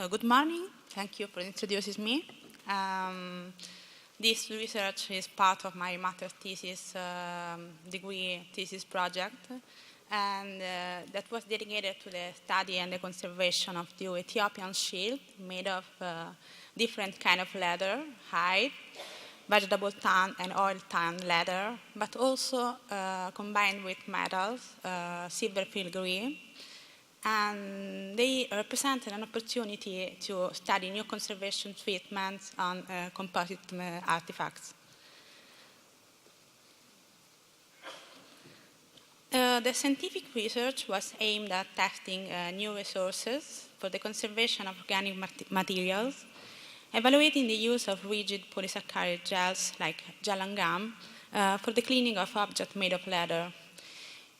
So good morning. Thank you for introducing me. This research is part of my master's thesis, degree thesis project, and that was dedicated to the study and the conservation of the Ethiopian shield made of different kind of leather, hide, vegetable tan and oil tan leather, but also combined with metals, silver filigree. And they represented an opportunity to study new conservation treatments on composite artifacts. The scientific research was aimed at testing new resources for the conservation of organic materials, evaluating the use of rigid polysaccharide gels like gellan gum for the cleaning of objects made of leather.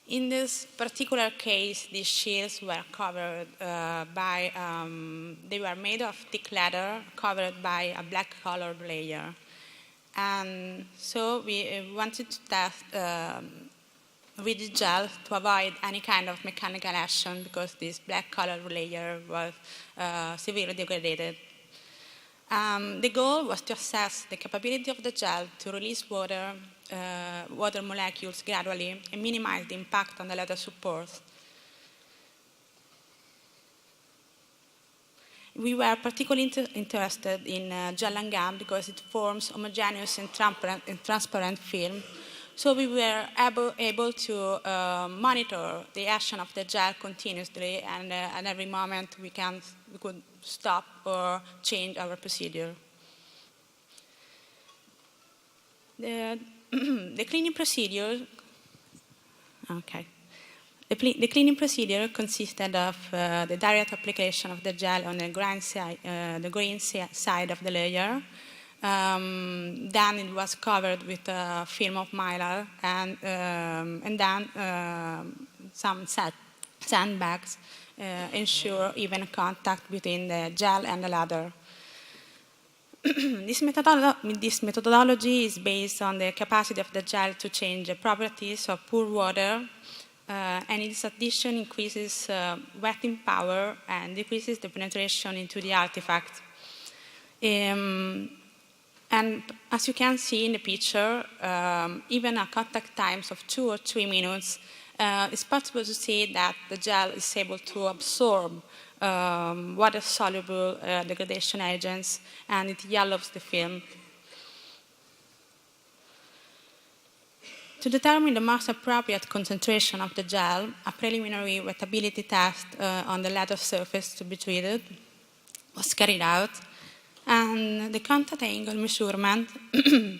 In this particular case, these shields were covered they were made of thick leather covered by a black colored layer. And so we wanted to test rigid gel to avoid any kind of mechanical action because this black colored layer was severely degraded. The goal was to assess the capability of the gel to release water molecules gradually and minimize the impact on the leather supports. We were particularly interested in gellan gum because it forms homogeneous and transparent film. So we were able to monitor the action of the gel continuously, and at every moment we could stop or change our procedure. The cleaning procedure consisted of the direct application of the gel on the grain side of the layer. Then it was covered with a film of mylar, and then some sandbags ensure even contact between the gel and the leather. This methodology is based on the capacity of the gel to change the properties of poor water, and its addition increases wetting power and decreases the penetration into the artifact. And as you can see in the picture, even at contact times of 2 or 3 minutes, it's possible to see that the gel is able to absorb water-soluble degradation agents, and it yellows the film. To determine the most appropriate concentration of the gel, a preliminary wettability test on the leather surface to be treated was carried out, and the contact angle measurement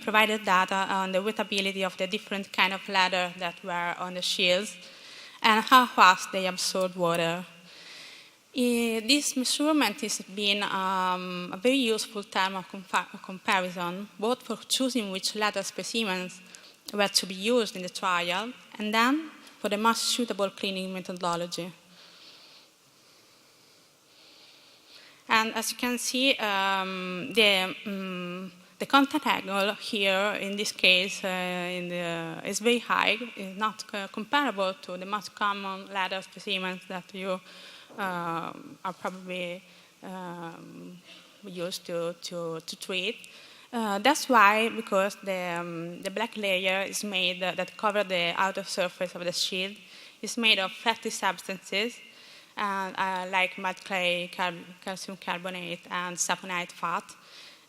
provided data on the wettability of the different kind of leather that were on the shields and how fast they absorbed water. This measurement has been a very useful term of comparison, both for choosing which leather specimens were to be used in the trial, and then for the most suitable cleaning methodology. And as you can see, the contact angle here, in this case, is very high. It's not comparable to the most common leather specimens that you are probably used to treat. That's why, because the black layer is made that cover the outer surface of the shield is made of fatty substances like mud clay, calcium carbonate, and saponite fat.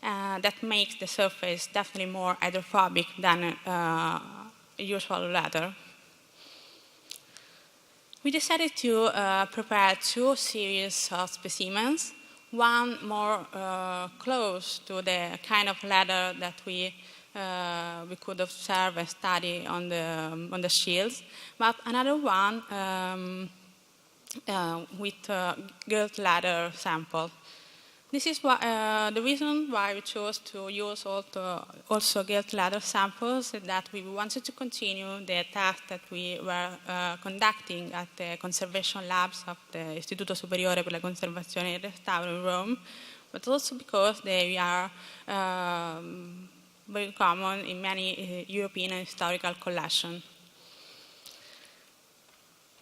That makes the surface definitely more hydrophobic than usual leather. We decided to prepare 2 series of specimens, one more close to the kind of leather that we could observe and study on the shields, but another one with gilt leather sample. This is the reason why we chose to use also gilt leather samples, that we wanted to continue the test that we were conducting at the conservation labs of the Istituto Superiore per la Conservazione e il Restauro in Rome, but also because they are very common in many European historical collections.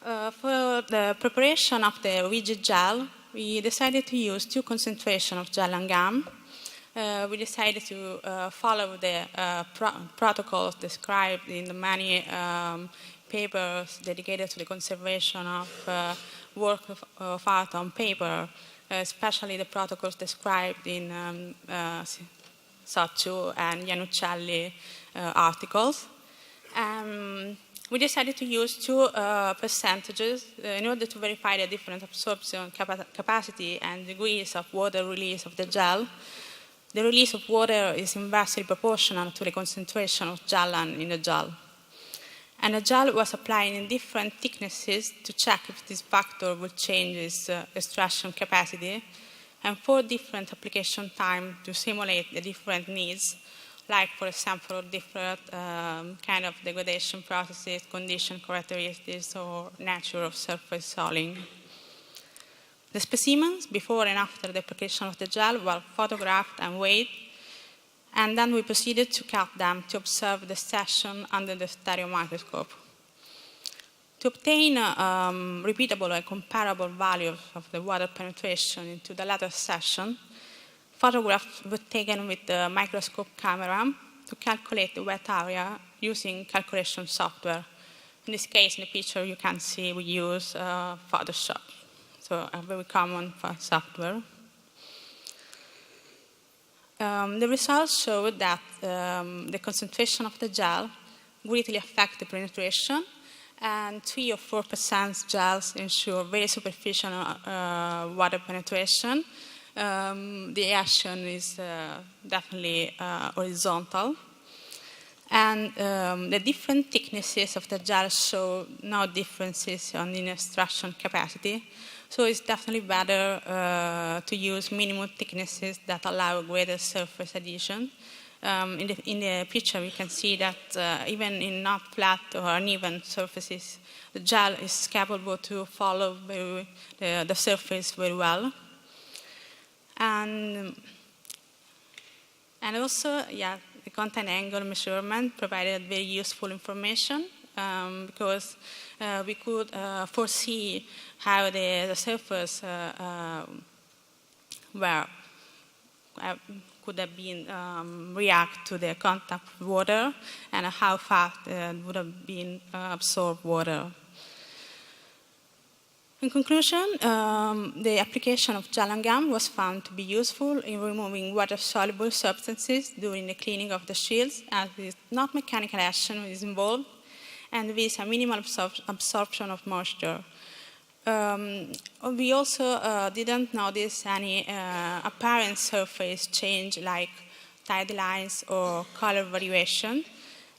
For the preparation of the rigid gel, we decided to use 2 concentrations of gellan gum. We decided to follow the protocols described in the many papers dedicated to the conservation of work of art on paper, especially the protocols described in Socciu and Iannuccelli articles. We decided to use 2 percentages in order to verify the different absorption capacity and degrees of water release of the gel. The release of water is inversely proportional to the concentration of gellan in the gel. And the gel was applied in different thicknesses to check if this factor would change its extraction capacity, and 4 different application times to simulate the different needs, like, for example, different kind of degradation processes, condition characteristics, or nature of surface soiling. The specimens, before and after the application of the gel, were photographed and weighed, and then we proceeded to cut them to observe the session under the stereo microscope. To obtain repeatable and comparable values of the water penetration into the latter session, photographs were taken with the microscope camera to calculate the wet area using calculation software. In this case, in the picture, you can see we use Photoshop, so a very common software. The results showed that the concentration of the gel greatly affects the penetration, and 3 or 4% gels ensure very superficial water penetration. The action is definitely horizontal. And the different thicknesses of the gel show no differences on the extraction capacity. So it's definitely better to use minimum thicknesses that allow greater surface adhesion. In the picture, you can see that even in not flat or uneven surfaces, the gel is capable to follow the surface very well. And also, yeah, the contact angle measurement provided very useful information because we could foresee how the surface could have been react to the contact with water and how fast would have been absorbed water. In conclusion, the application of gellan gum was found to be useful in removing water-soluble substances during the cleaning of the shields, as not mechanical action is involved, and there is a minimal absorption of moisture. We also didn't notice any apparent surface change like tide lines or color variation,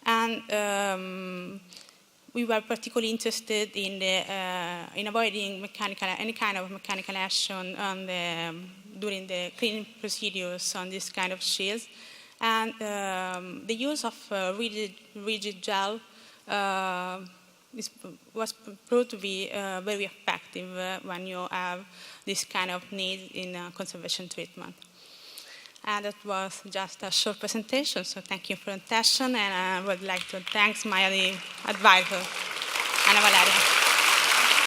and we were particularly interested in avoiding any kind of mechanical action during the cleaning procedures on this kind of shields. And the use of rigid gel was proved to be very effective when you have this kind of need in conservation treatment. And that was just a short presentation, so thank you for the attention, and I would like to thank my advisor, Anna Valeria.